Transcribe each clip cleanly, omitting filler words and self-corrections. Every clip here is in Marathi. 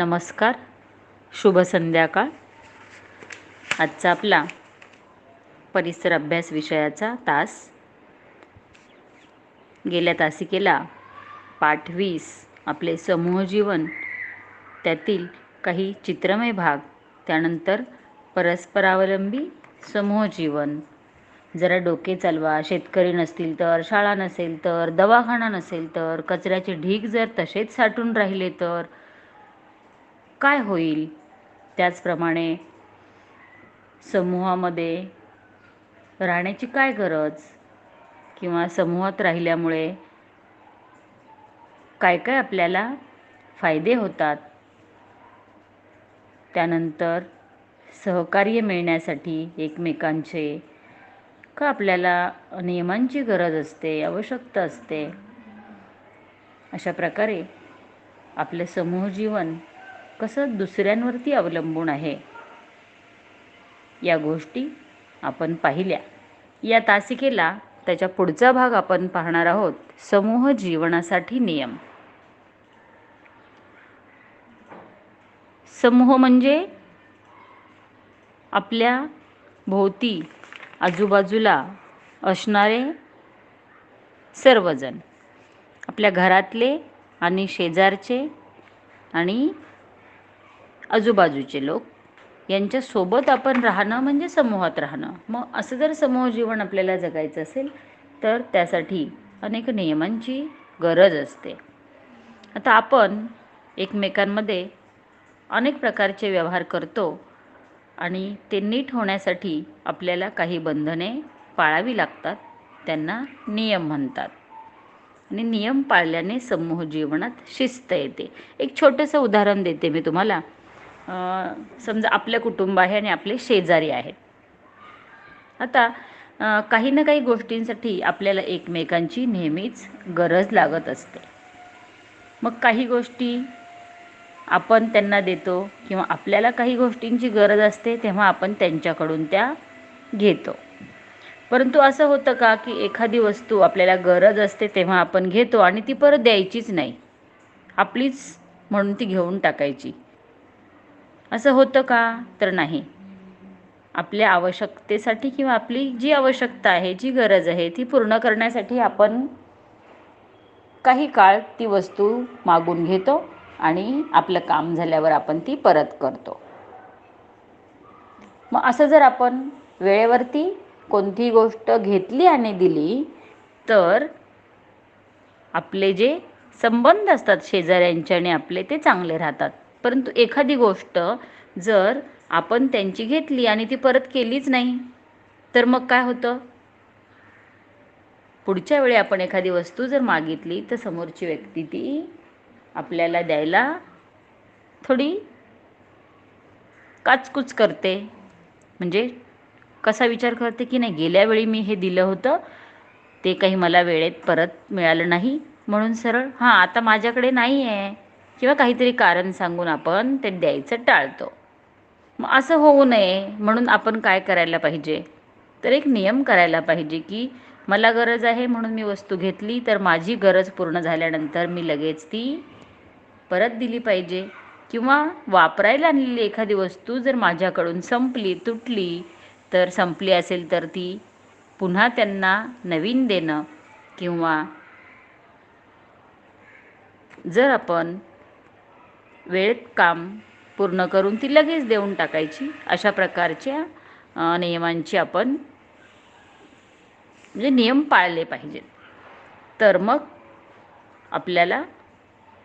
नमस्कार, शुभ संध्याकाळ. आजचा आपला परिसर अभ्यास विषयाचा तास. गेल्या तासिकेला पाठ 20 आपले समूह जीवन, त्यातील काही चित्रमय भाग, त्यानंतर परस्परावलंबी समूह जीवन. जरा डोके चालवा. शेतकरी नसतील तर, शाळा नसेल तर, दवाखाना नसेल तर, कचऱ्याचे ढीग जर तसेच साठून राहिले तर काय होईल? त्याचप्रमाणे समूहामध्ये राहण्याची काय गरज, किंवा समूहात राहिल्यामुळे काय काय आपल्याला फायदे होतात. त्यानंतर सहकार्य मिळण्यासाठी एकमेकांचे का आपल्याला नियमांची गरज असते, आवश्यकता असते. अशा प्रकारे आपले समूह जीवन कसं दुसऱ्यांवरती अवलंबून आहे, या गोष्टी आपण पाहिल्या. या तासिकेला त्याच्या पुढचा भाग आपण पाहणार आहोत, समूह जीवनासाठी नियम. समूह म्हणजे आपल्या भोवती आजूबाजूला असणारे सर्वजण, आपल्या घरातले आणि शेजारचे आणि आजूबाजूचे लोक यांच्यासोबत आपण राहणं म्हणजे समूहात राहणं. मग असं जर समूह जीवन आपल्याला जगायचं असेल तर त्यासाठी अनेक नियमांची गरज असते. आता आपण एकमेकांमध्ये अनेक प्रकारचे व्यवहार करतो आणि ते नीट होण्यासाठी आपल्याला काही बंधने पाळावी लागतात. त्यांना नियम म्हणतात. आणि नियम पाळल्याने समूह जीवनात शिस्त येते. एक छोटंसं उदाहरण देते मी तुम्हाला. समजा आपलं कुटुंब आहे आणि आपले शेजारी आहेत. आता काही ना काही गोष्टींसाठी आपल्याला एकमेकांची नेहमीच गरज लागत असते. मग काही गोष्टी आपण त्यांना देतो, किंवा आपल्याला काही गोष्टींची गरज असते तेव्हा आपण त्यांच्याकडून त्या घेतो. परंतु असं होतं का की एखादी वस्तू आपल्याला गरज असते तेव्हा आपण घेतो आणि ती परत द्यायचीच नाही, आपलीच म्हणून ती घेऊन टाकायची, असं होतं का? तर नाही. आपल्या आवश्यकतेसाठी किंवा आपली जी आवश्यकता आहे, जी गरज आहे ती पूर्ण करण्यासाठी आपण काही काळ ती वस्तू मागून घेतो आणि आपलं काम झाल्यावर आपण ती परत करतो. मग असं जर आपण वेळेवरती कोणतीही गोष्ट घेतली आणि दिली तर आपले जे संबंध असतात शेजाऱ्यांचे आणि आपले, ते चांगले राहतात. परंतु एखादी गोष्ट जर आपण त्यांची घेतली आणि ती परत केलीच नाही तर मग काय होतं? पुढच्या वेळी आपण एखादी वस्तू जर मागितली तर समोरची व्यक्ती ती आपल्याला द्यायला थोडी काचकूच करते. म्हणजे कसा विचार करते की नाही, गेल्या वेळी मी हे दिलं होतं ते काही मला वेळेत परत मिळालं नाही, म्हणून सरळ आता माझ्याकडे नाही आहे, किंवा काहीतरी कारण सांगून आपण ते द्यायचं टाळतो. मग असं होऊ नये म्हणून आपण काय करायला पाहिजे? तर एक नियम करायला पाहिजे की मला गरज आहे म्हणून मी वस्तू घेतली तर माझी गरज पूर्ण झाल्यानंतर मी लगेच ती परत दिली पाहिजे. किंवा वापरायला आणलेली एखादी वस्तू जर माझ्याकडून संपली, तुटली, तर संपली असेल तर ती पुन्हा त्यांना नवीन देणं, किंवा जर आपण वेळेत काम पूर्ण करून ती लगेच देऊन टाकायची. अशा प्रकारच्या नियमांची आपण म्हणजे नियम पाळले पाहिजेत. तर मग आपल्याला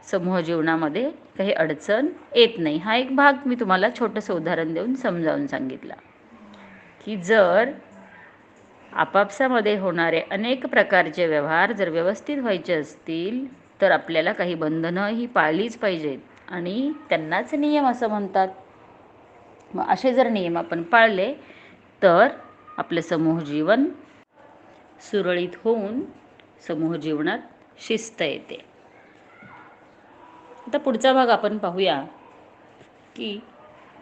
समूह जीवनामध्ये काही अडचण येत नाही. हा एक भाग मी तुम्हाला छोटंसं उदाहरण देऊन समजावून सांगितला की जर आपापसामध्ये होणारे अनेक प्रकारचे व्यवहार जर व्यवस्थित व्हायचे असतील तर आपल्याला काही बंधनं ही पाळलीच पाहिजेत, आणि त्यांनाच नियम असं म्हणतात. मग असे जर नियम आपण पाळले तर आपलं समूह जीवन सुरळीत होऊन समूह जीवनात शिस्त येते. आता पुढचा भाग आपण पाहूया की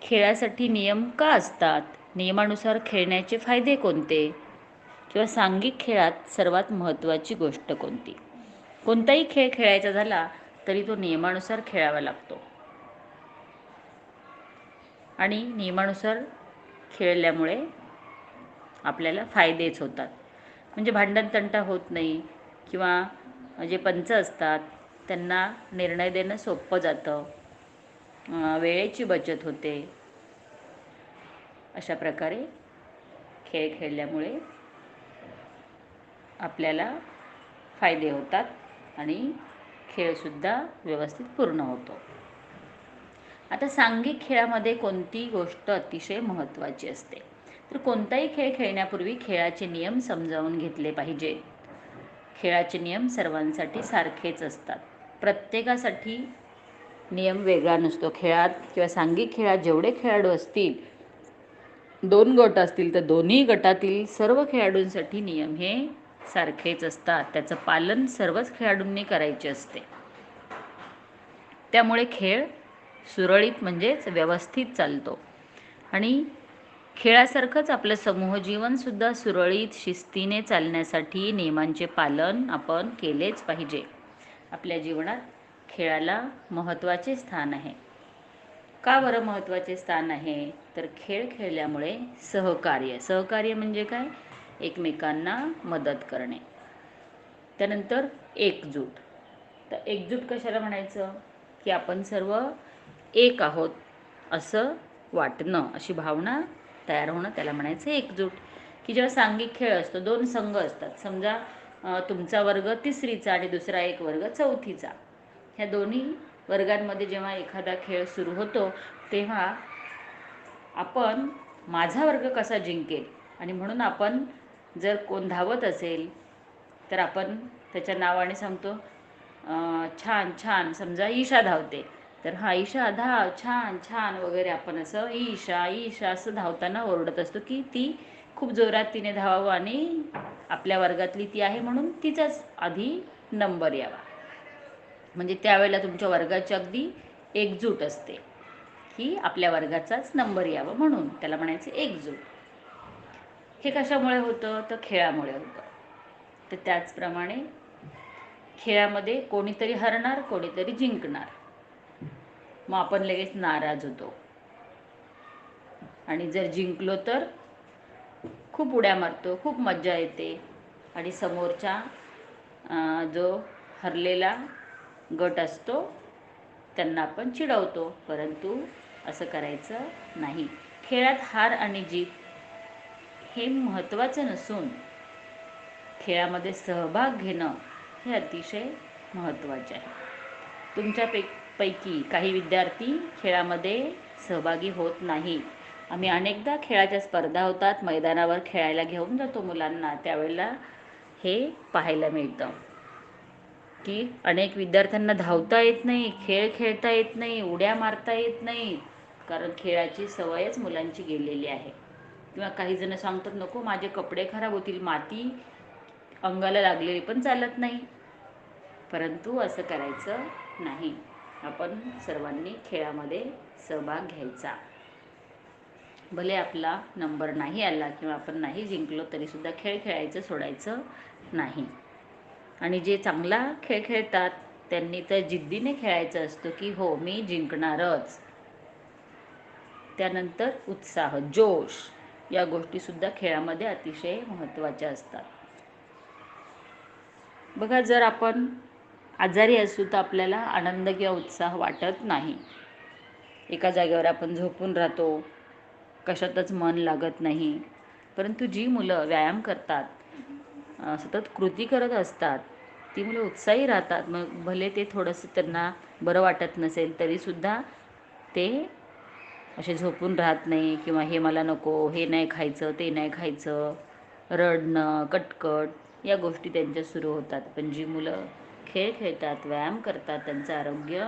खेळासाठी नियम का असतात, नियमानुसार खेळण्याचे फायदे कोणते, किंवा सांघिक खेळात सर्वात महत्त्वाची गोष्ट कोणती. कोणताही खेळ खेळायचा झाला तरी तो नियमानुसार खेळावा लागतो. आणि नियमानुसार खेळल्यामुळे आपल्याला फायदेच होतात. म्हणजे भांडणतंटा होत नाही किंवा जे पंच असतात त्यांना निर्णय देणं सोपं जातं, वेळेची बचत होते. अशा प्रकारे खेळ खेळल्यामुळे आपल्याला फायदे होतात आणि खेळसुद्धा व्यवस्थित पूर्ण होतो. आता सांघिक खेळामध्ये कोणती गोष्ट अतिशय महत्त्वाची असते, तर कोणताही खेळ खेळण्यापूर्वी खेळाचे नियम समजावून घेतले पाहिजेत. खेळाचे नियम सर्वांसाठी सारखेच असतात. प्रत्येकासाठी नियम वेगळा नसतो. खेळात किंवा सांघिक खेळात जेवढे खेळाडू असतील, 2 गट असतील, तर दोन्ही गटातील सर्व खेळाडूंसाठी नियम हे सारखेच असतात. त्याचं पालन सर्वच खेळाडूंनी करायचे असते. त्यामुळे खेळ सुरळीत म्हणजेच व्यवस्थित चालतो. आणि खेळासारखंच आपलं समूहजीवनसुद्धा सुरळीत शिस्तीने चालण्यासाठी नियमांचे पालन आपण केलेच पाहिजे. आपल्या जीवनात खेळाला महत्त्वाचे स्थान आहे. का बरं महत्त्वाचे स्थान आहे, तर खेळ खेळल्यामुळे सहकार्य म्हणजे काय, एकमेकांना मदत करणे. त्यानंतर एकजूट. तर एकजूट कशाला म्हणायचं, की आपण सर्व एक आहोत असं वाटणं, अशी भावना तयार होणं, त्याला म्हणायचं एकजूट. की जेव्हा सांघिक खेळ असतो, 2 संघ असतात, समजा तुमचा वर्ग 3रीचा आणि दुसरा एक वर्ग 4थीचा, ह्या दोन्ही वर्गांमध्ये जेव्हा एखादा खेळ सुरू होतो तेव्हा आपण माझा वर्ग कसा जिंकेल, आणि म्हणून आपण जर कोण धावत असेल तर आपण त्याच्या नावाने सांगतो छान छान. समजा ईशा धावते तर हा ईशा धाव, छान छान वगैरे आपण असं ईशा ईशा असं धावताना ओरडत असतो की ती खूप जोरात तिने धावावं आणि आपल्या वर्गातली ती आहे म्हणून तिचाच आधी नंबर यावा. म्हणजे त्यावेळेला तुमच्या वर्गाची अगदी एकजूट असते की आपल्या वर्गाचाच नंबर यावा, म्हणून त्याला म्हणायचं एकजूट. हे कशामुळे होतं, तर खेळामुळे होतं. तर त्याचप्रमाणे खेळामध्ये कोणीतरी हरणार, कोणीतरी जिंकणार, मग आपण लगेच नाराज होतो. आणि जर जिंकलो तर खूप उड्या मारतो, खूप मजा येते आणि समोरचा जो हरलेला गट असतो त्यांना आपण चिडवतो. परंतु असं करायचं नाही. खेळात हार आणि जीत हे महत्त्वाचं नसून खेळामध्ये सहभाग घेणं हे अतिशय महत्त्वाचे आहे. तुमच्यापैकी काही विद्यार्थी खेळामध्ये सहभागी होत नाही. आम्ही अनेकदा खेळाच्या स्पर्धा होतात, मैदानावर खेळायला घेऊन जातो मुलांना, त्यावेळेला हे पाहायला मिळतं की अनेक विद्यार्थ्यांना धावता येत नाही, खेळ खेळता येत नाही, उड्या मारता येत नाही, कारण खेळाची सवयच मुलांची गेलेली आहे. किंवा काही जण सांगतात नको माझे कपडे खराब होतील, माती अंगाला लागलेली पण चालत नाही. परंतु असं करायचं नाही. आपण सर्वांनी खेळामध्ये सहभाग घ्यायचा. भले आपला नंबर नाही आला किंवा आपण नाही जिंकलो तरीसुद्धा खेळ खेळायचं सोडायचं नाही. आणि जे चांगला खेळ खेळतात त्यांनी तर जिद्दीने खेळायचं असतं की हो मी जिंकणारच. त्यानंतर उत्साह, जोश या गोष्टीसुद्धा खेळामध्ये अतिशय महत्त्वाच्या असतात. बघा, जर आपण आजारी असू तर आपल्याला आनंद किंवा उत्साह वाटत नाही. एका जागेवर आपण झोपून राहतो, कशातच मन लागत नाही. परंतु जी मुलं व्यायाम करतात, सतत कृती करत असतात, ती मुलं उत्साही राहतात. मग भले ते थोडंसं त्यांना बरं वाटत नसेल तरीसुद्धा ते असे झोपून राहत नाही किंवा हे मला नको, हे नाही खायचं, ते नाही खायचं, रडणं, कटकट या गोष्टी त्यांच्या सुरू होतात. पण जी मुलं खेळ खेळतात, व्यायाम करतात, त्यांचं आरोग्य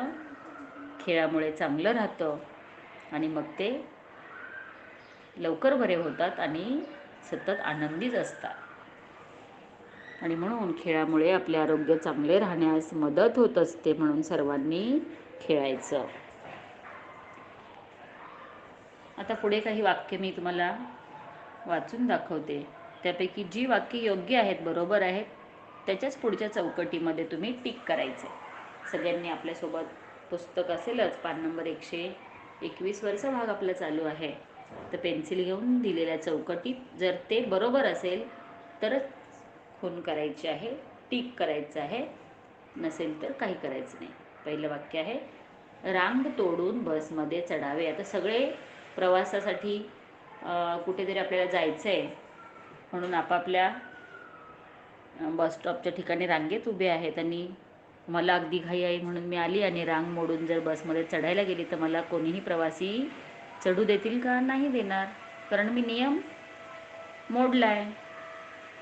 खेळामुळे चांगलं राहतं आणि मग ते लवकर बरे होतात आणि सतत आनंदीच असतात. आणि म्हणून खेळामुळे आपले आरोग्य चांगले राहण्यास मदत होत असते. म्हणून सर्वांनी खेळायचं. आता पुढे काही वाक्य मी तुम्हाला वाचून दाखवते. त्यापैकी जी वाक्य योग्य आहेत, बरोबर आहेत, त्याच्याच पुढच्या चौकटीमध्ये तुम्ही टिक करायचे. सगळ्यांनी आपल्यासोबत पुस्तक असेलच, पान नंबर 100 21वरचा भाग आपला चालू आहे. तर पेन्सिल घेऊन दिलेल्या चौकटीत जर ते बरोबर असेल तरच खून करायची आहे, टिक करायचं आहे, नसेल तर काही करायचं नाही. पहिलं वाक्य आहे, रांग तोडून बसमध्ये चढावे. आता सगळे प्रवासासाठी कुठेतरी आपल्याला जायचं आहे म्हणून आपापल्या बसस्टॉपच्या ठिकाणी रांगेत उभे आहेत आणि मला अगदी घाई आहे म्हणून मी आली आणि रांग मोडून जर बसमध्ये चढायला गेली तर मला कोणीही प्रवासी चढू देतील का? नाही देणार, कारण मी नियम मोडला आहे.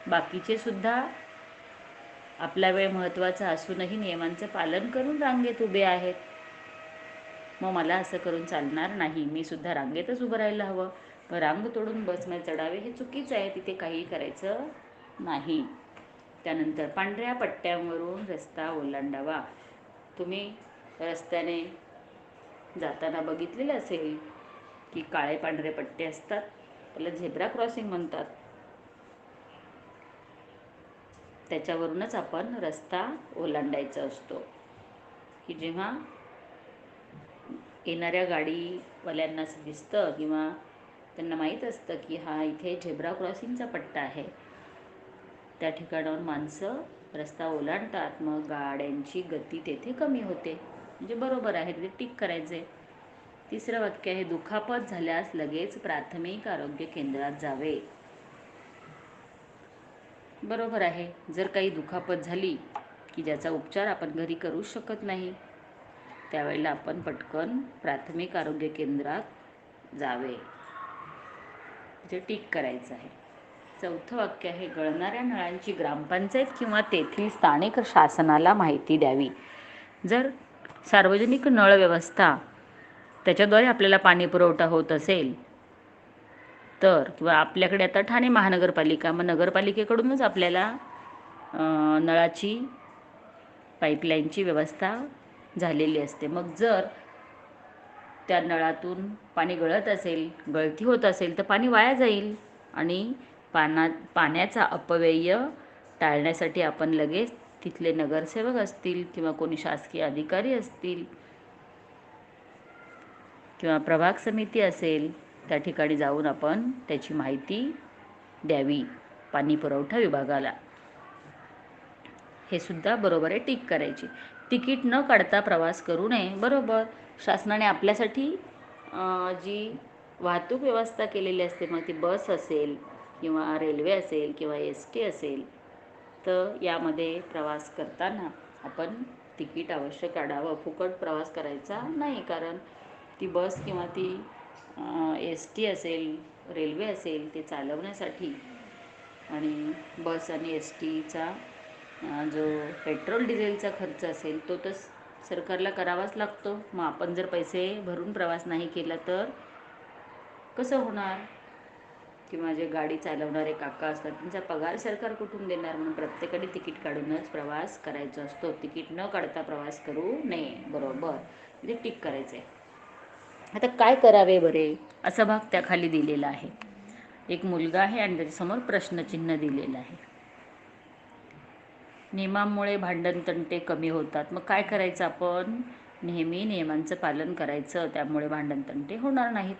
बाकीचे सुद्धा आपला वेळ महत्त्वाचा असूनही नियमांचं पालन करून रांगेत उभे आहेत. मग मला असं करून चालणार नाही, मी सुद्धा रांगेतच उभं राहायला हवं. रांग तोडून बसमध्ये चढावे हे चुकीचं आहे, तिथे काही करायचं नाही. त्यानंतर पांढऱ्या पट्ट्यांवरून रस्ता ओलांडावा. तुम्ही रस्त्याने जाताना बघितलेलं असेल की काळे पांढरे पट्टे असतात, त्याला झेब्रा क्रॉसिंग म्हणतात. त्याच्यावरूनच आपण रस्ता ओलांडायचा असतो. की जेव्हा येणाऱ्या गाडीवाल्यांना असं दिसतं किंवा त्यांना माहीत असतं की हा इथे झेब्रा क्रॉसिंगचा पट्टा आहे, त्या ठिकाणावर माणसं रस्ता ओलांडतात. मग गाड्यांची गती तेथे कमी होते, म्हणजे बरोबर आहे, तिथे टिक करायचे. तिसरं वाक्य आहे, दुखापत झाल्यास लगेच प्राथमिक आरोग्य केंद्रात जावे. बरोबर आहे. जर काही दुखापत झाली की ज्याचा उपचार आपण घरी करू शकत नाही, त्यावेळेला आपण पटकन प्राथमिक आरोग्य केंद्रात जावे, तिथे टिक करायचं आहे. चौथं वाक्य आहे, गळणाऱ्या नळांची ग्रामपंचायत किंवा तेथील स्थानिक शासनाला माहिती द्यावी. जर सार्वजनिक नळ व्यवस्था त्याच्याद्वारे आपल्याला पाणी पुरवठा होत असेल तर, किंवा आपल्याकडे आता ठाणे महानगरपालिका, मग नगरपालिकेकडूनच आपल्याला नळाची पाईपलाईनची व्यवस्था झालेली असते. मग जर त्या नळातून पाणी गळत असेल, गळती होत असेल तर पाणी वाया जाईल आणि पाण्याचा अपव्यय टाळण्यासाठी आपण लगेच तिथले नगरसेवक असतील किंवा कोणी शासकीय अधिकारी असतील किंवा प्रभाग समिती असेल, त्या ठिकाणी जाऊन आपण त्याची माहिती द्यावी पाणी पुरवठा विभागाला. हे सुद्धा बरोबर आहे, टिक करायची. तिकीट न काढता प्रवास करू नये. बरोबर, शासनाने आपल्यासाठी जी वाहतूक व्यवस्था केलेली असते, मग ती बस असेल किंवा रेल्वे असेल किंवा ST असेल, तर यामध्ये प्रवास करताना आपण तिकीट अवश्य काढावं. फुकट प्रवास करायचा नाही, कारण ती बस किंवा ती ST असेल, रेल्वे असेल, ते चालवण्यासाठी आणि बस आणि STचा जो पेट्रोल डिझेलचा खर्च असेल तो तर सरकारला करावाच लागतो. मग आपण जर पैसे भरून प्रवास नाही केला तर कसं होणार? किंवा जे गाडी चालवणारे काका असतात त्यांचा पगार सरकार कुठून देणार? म्हणून प्रत्येकाने तिकीट काढूनच प्रवास करायचा असतो. तिकीट न काढता प्रवास करू नये. बरोबर, म्हणजे टिक करायचं आहे. आता काय करावे बरे, असा भाग त्याखाली दिलेला आहे. एक मुलगा आहे आणि त्याच्यासमोर प्रश्नचिन्ह दिलेलं आहे. नियमांमुळे भांडण तंटे कमी होतात. मग काय करायचं? आपण नेहमी नियमांचं पालन करायचं, त्यामुळे भांडण तंटे होणार नाहीत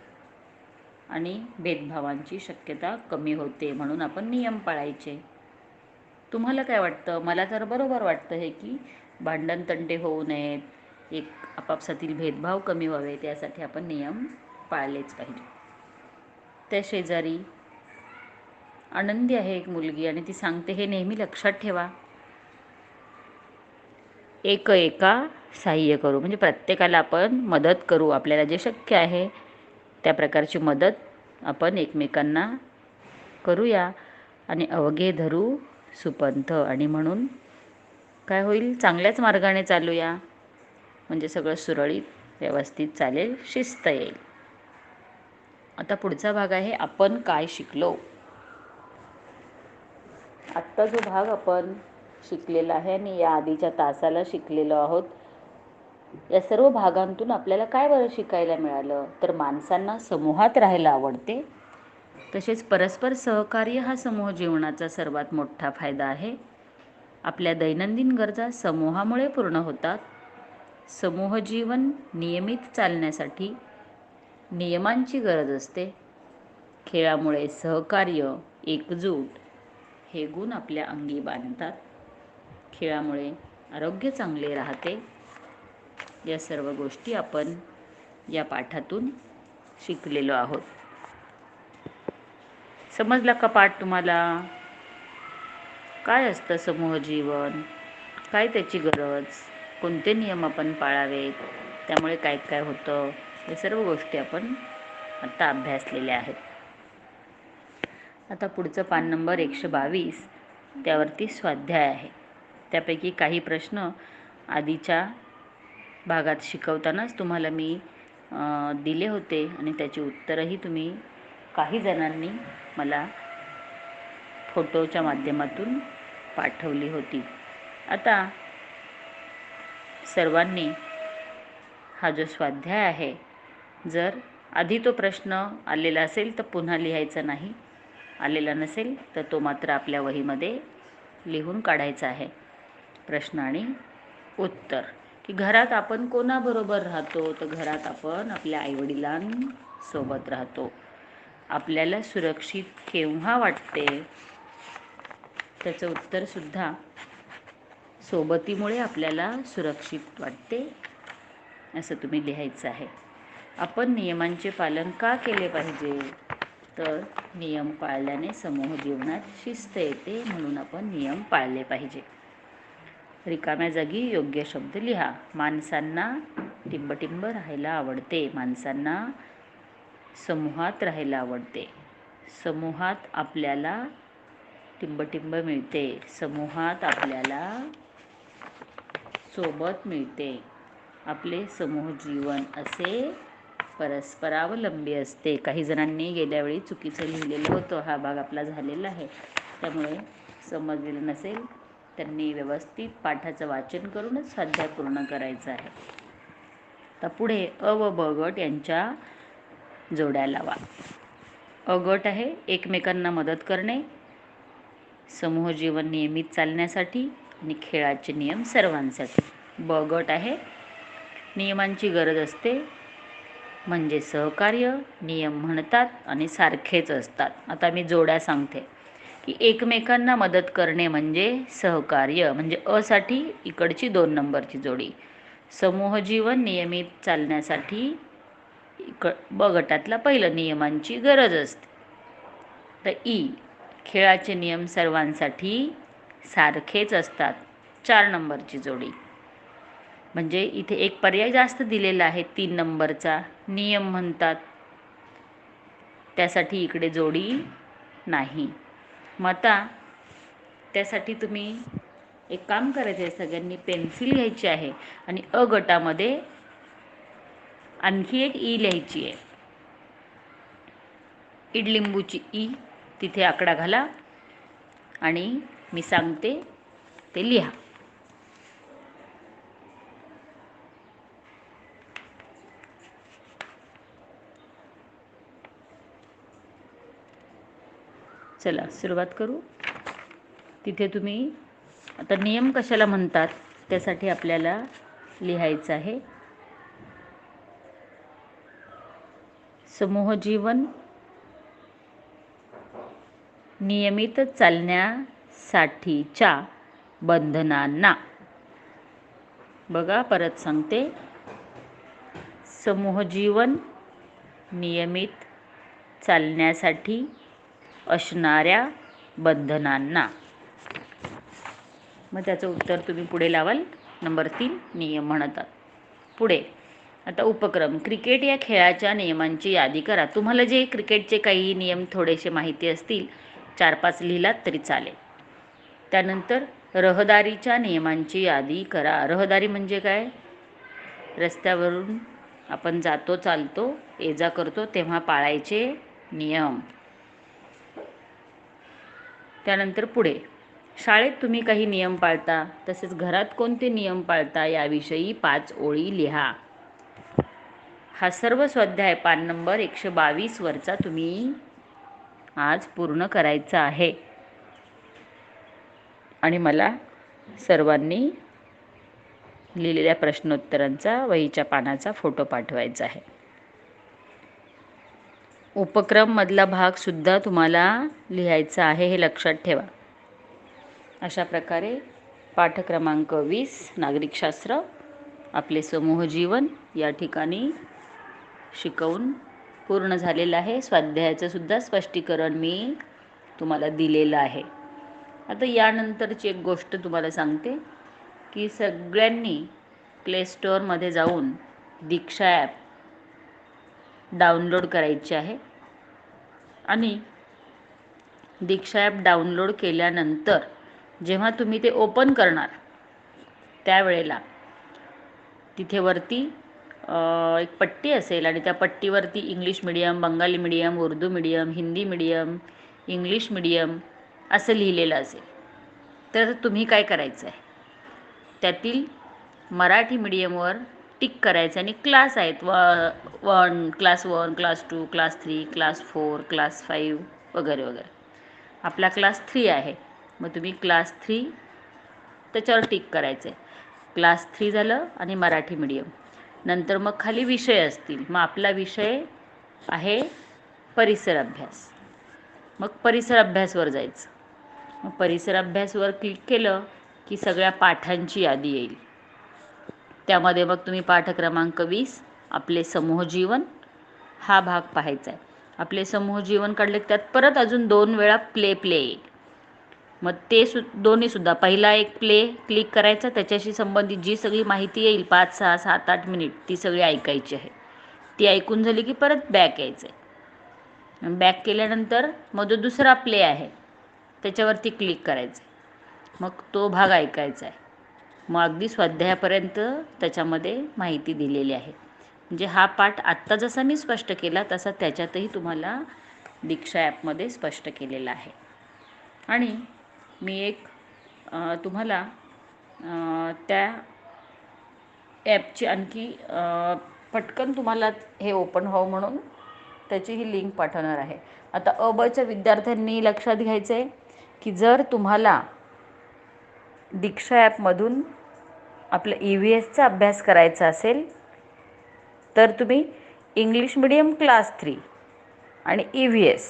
आणि भेदभावांची शक्यता कमी होते. म्हणून आपण नियम पाळायचे. तुम्हाला काय वाटतं? मला तर बरोबर वाटतं हे की भांडण तंटे होऊ नयेत, एक आपापसातील भेदभाव कमी व्हावे, त्यासाठी आपण नियम पाळलेच पाहिजे. त्या शेजारी आनंदी आहे एक मुलगी आणि ती सांगते, हे नेहमी लक्षात ठेवा, एका सहाय्य करू, म्हणजे प्रत्येकाला आपण मदत करू. आपल्याला जे शक्य आहे त्या प्रकारची मदत आपण एकमेकांना करूया आणि अवघे धरू सुपंथ. आणि म्हणून काय होईल? चांगल्याच मार्गाने चालूया, म्हणजे सगळं सुरळीत व्यवस्थित चालेल, शिस्त येईल. आता पुढचा भाग आहे, आपण काय शिकलो. आत्ता जो भाग आपण शिकलेला आहे आणि या आधीच्या तासाला शिकलेलो आहोत, या सर्व भागांतून आपल्याला काय बरं शिकायला मिळालं? तर माणसांना समूहात राहायला आवडते, तसेच परस्पर सहकार्य हा समूह जीवनाचा सर्वात मोठा फायदा आहे. आपल्या दैनंदिन गरजा समूहामुळे पूर्ण होतात. समूह जीवन नियमित चालण्यासाठी नियमांची गरज असते. खेळामुळे सहकार्य, एकजूट हे गुण आपल्या अंगी बांधतात. खेळामुळे आरोग्य चांगले राहते. या सर्व गोष्टी आपण या पाठातून शिकलेलो आहोत. समजला का पाठ तुम्हाला? काय असतं समूह जीवन, काय त्याची गरज, कोणते नियम आपण पाळावेत, त्यामुळे काय काय होतं, हे सर्व गोष्टी आपण आता अभ्यासलेल्या आहेत. आता पुढचं पान नंबर 122, त्यावरती स्वाध्याय आहे. त्यापैकी काही प्रश्न आधीच्या भागात शिकवतानाच तुम्हाला मी दिले होते आणि त्याची उत्तरंही तुम्ही काही जणांनी मला फोटोच्या माध्यमातून पाठवली होती. आता सर्वांनी हा जो स्वाध्याय आहे, जर आधी तो प्रश्न आलेला असेल तर पुन्हा लिहायचा नाही, आलेला नसेल तर तो मात्र आपल्या वहीमध्ये लिहून काढायचा आहे. प्रश्न आणि उत्तर, की घरात आपण कोणाबरोबर राहतो? तर घरात आपण आपल्या आईवडिलांसोबत राहतो. आपल्याला सुरक्षित केव्हा वाटते? त्याचं उत्तरसुद्धा सोबतीमुळे आपल्याला सुरक्षित वाटते असं तुम्ही लिहायचं आहे. आपण नियमांचे पालन का केले पाहिजे? तर नियम पाळल्याने समूह जीवनात शिस्त येते, म्हणून आपण नियम पाळले पाहिजे. रिकाम्या जागी योग्य शब्द लिहा. माणसांना टिंबटिंब राहायला आवडते. माणसांना समूहात राहायला आवडते. समूहात आपल्याला टिंबटिंब मिळते. समूहात आपल्याला सोबत मिळते. आपले समूह जीवन असे परस्परावलंबी असते. काही जणांनी गेल्या वेळी चुकीचं लिहिलेलं होतं. हा भाग आपला झालेला आहे, त्यामुळे समजलेलं नसेल त्यांनी व्यवस्थित पाठाचं वाचन करूनच स्वाध्याय पूर्ण करायचं आहे. तर पुढे अ व ब गट यांच्या जोड्या लावा. अ गट आहे एकमेकांना मदत करणे, समूह जीवन नियमित चालण्यासाठी आणि खेळाचे नियम सर्वांसाठी. ब गट आहे नियमांची गरज असते, म्हणजे सहकार्य, नियम म्हणतात आणि सारखेच असतात. आता मी जोड्या सांगते की एकमेकांना मदत करणे म्हणजे सहकार्य, म्हणजे अ साठी इकडची 2 नंबरची जोडी. समूह जीवन नियमित चालण्यासाठी ब गटातला पहिलं नियमांची गरज असते. तर ई खेळाचे नियम सर्वांसाठी सारखेच असतात, 4 नंबरची जोडी. म्हणजे इथे एक पर्याय जास्त दिलेला आहे 3 नंबरचा, नियम म्हणतात, त्यासाठी इकडे जोडी नाही. मग आता त्यासाठी तुम्ही एक काम करायचं आहे, सगळ्यांनी पेन्सिल घ्यायची आहे आणि अ गटामध्ये आणखी एक ई लिहायची आहे. इडलिंबूची ई, तिथे आकडा घाला आणि मी सांगते ते लिहा. चला सुरुवात करू. तिथे तुम्ही आता नियम कशाला म्हणतात त्यासाठी आपल्याला लिहायचं आहे. समूह जीवन नियमित चालण्यासाठीच्या बंधनांना, बघा परत सांगते, समूह जीवन नियमित चालण्यासाठी असणाऱ्या बंधनांना. मग त्याचं उत्तर तुम्ही पुढे लावाल. नंबर 3 नियम म्हणतात. पुढे आता उपक्रम. क्रिकेट या खेळाच्या नियमांची यादी करा. तुम्हाला जे क्रिकेटचे काही नियम थोडेसे माहिती असतील, 4-5 लिहिलात तरी चालेल. त्यानंतर रहदारीच्या नियमांची यादी करा. रहदारी म्हणजे काय? रस्त्यावरून आपण जातो, चालतो, ये जा करतो तेव्हा पाळायचे नियम. त्यानंतर पुढे शाळेत तुम्ही काही नियम पाळता, तसेच घरात कोणते नियम पाळता याविषयी 5 ओळी लिहा. हा सर्व स्वाध्याय पान नंबर 122 वरचा तुम्ही आज पूर्ण करायचा आहे आणि मला सर्वांनी लिहिलेल्या प्रश्नोत्तरांचा वहीच्या पानाचा फोटो पाठवायचा आहे. उपक्रममधला भागसुद्धा तुम्हाला लिहायचा आहे, हे लक्षात ठेवा. अशा प्रकारे पाठ क्रमांक 20 नागरिकशास्त्र आपले समूह जीवन या ठिकाणी शिकवून पूर्ण झालेलं आहे. स्वाध्यायाचं सुद्धा स्पष्टीकरण मी तुम्हाला दिलेलं आहे. आता यानंतरची एक गोष्ट तुम्हाला सांगते की सगळ्यांनी प्ले स्टोअरमध्ये जाऊन दीक्षा ॲप डाउनलोड करायची आहे आणि दीक्षा ॲप डाउनलोड केल्यानंतर जेव्हा तुम्ही ते ओपन करणार त्यावेळेला तिथे वरती एक पट्टी असेल आणि त्या पट्टीवरती English medium, Bengali medium, Urdu medium, Hindi medium, English medium असं लिहिलेलं असेल. तर तुम्ही काय करायचं आहे, त्यातील मराठी मीडियमवर टिक करायचं आणि क्लास आहेत class 1, class 2, class 3, class 4, class 5 वगैरे वगैरे. आपला क्लास 3 आहे, मग तुम्ही क्लास 3 त्याच्यावर टिक करायचं आहे. क्लास 3 झालं आणि मराठी मीडियम. नंतर मग खाली विषय असतील. मग आपला विषय आहे परिसर अभ्यास. मग परिसर अभ्यासवर जायचं. मग परिसर अभ्यासवर क्लिक केलं की सगळ्या पाठांची यादी येईल. त्यामध्ये मग तुम्ही पाठ क्रमांक 20 आपले समूह जीवन हा भाग पाहायचा आहे. आपले समूह जीवन काढले त्यात परत अजून 2 वेळा प्ले येईल. मग ते दोन्हीसुद्धा पहिला एक प्ले क्लिक करायचा, त्याच्याशी संबंधित जी सगळी माहिती येईल 5, 6, 7, 8 मिनिट ती सगळी ऐकायची आहे. ती ऐकून झाली की परत बॅक यायचं आहे. बॅक केल्यानंतर मग जो दुसरा प्ले आहे त्याच्यावरती क्लिक करायचं आहे. मग तो भाग ऐकायचा आहे. मग अगदी स्वाध्यायापर्यंत त्याच्यामध्ये माहिती दिलेली आहे. म्हणजे हा पाठ आत्ता जसा मी स्पष्ट केला तसा त्याच्यातही तुम्हाला दीक्षा ॲपमध्ये स्पष्ट केलेला आहे. आणि मी एक तुम्हाला त्या ॲपची आणखी पटकन तुम्हाला हे ओपन व्हावं म्हणून त्याचीही लिंक पाठवणार आहे. आता अ-बच्या विद्यार्थ्यांनी लक्षात घ्यायचं आहे की जर तुम्हाला दीक्षा ॲपमधून आपलं EVSचा अभ्यास करायचा असेल तर तुम्ही इंग्लिश मीडियम क्लास 3 आणि EVS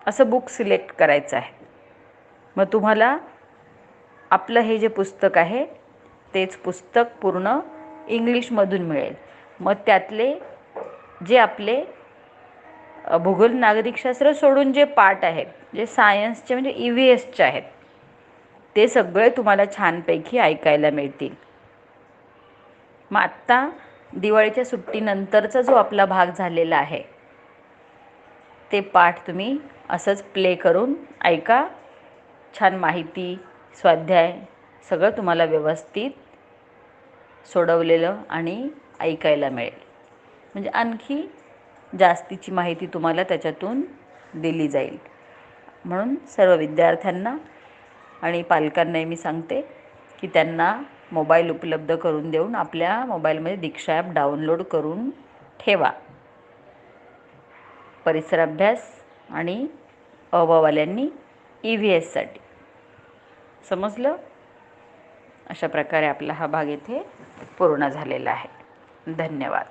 असं बुक सिलेक्ट करायचं आहे. मग तुम्हाला आपलं हे जे पुस्तक आहे तेच पुस्तक पूर्ण इंग्लिशमधून मिळेल. मग त्यातले जे आपले भूगोल नागरिकशास्त्र सोडून जे पाठ आहेत, जे सायन्सचे म्हणजे EVSचे आहेत, ते सगळे तुम्हाला छानपैकी ऐकायला मिळतील. मग आत्ता दिवाळीच्या सुट्टीनंतरचा जो आपला भाग झालेला आहे ते पाठ तुम्ही असंच प्ले करून ऐका. छान माहिती, स्वाध्याय सगळं तुम्हाला व्यवस्थित सोडवलेलं आणि ऐकायला मिळेल. म्हणजे आणखी जास्तीची माहिती तुम्हाला त्याच्यातून दिली जाईल. म्हणून सर्व विद्यार्थ्यांना आणि पालकांनाही मी सांगते की त्यांना मोबाईल उपलब्ध करून देऊन आपल्या मोबाईलमध्ये दीक्षा ॲप डाउनलोड करून ठेवा. परिसर अभ्यास आणि अ-ब वाल्यांनी EVSसाठी. समजलं? अशा प्रकारे आपला हा भाग इथे पूर्ण झालेला आहे. धन्यवाद.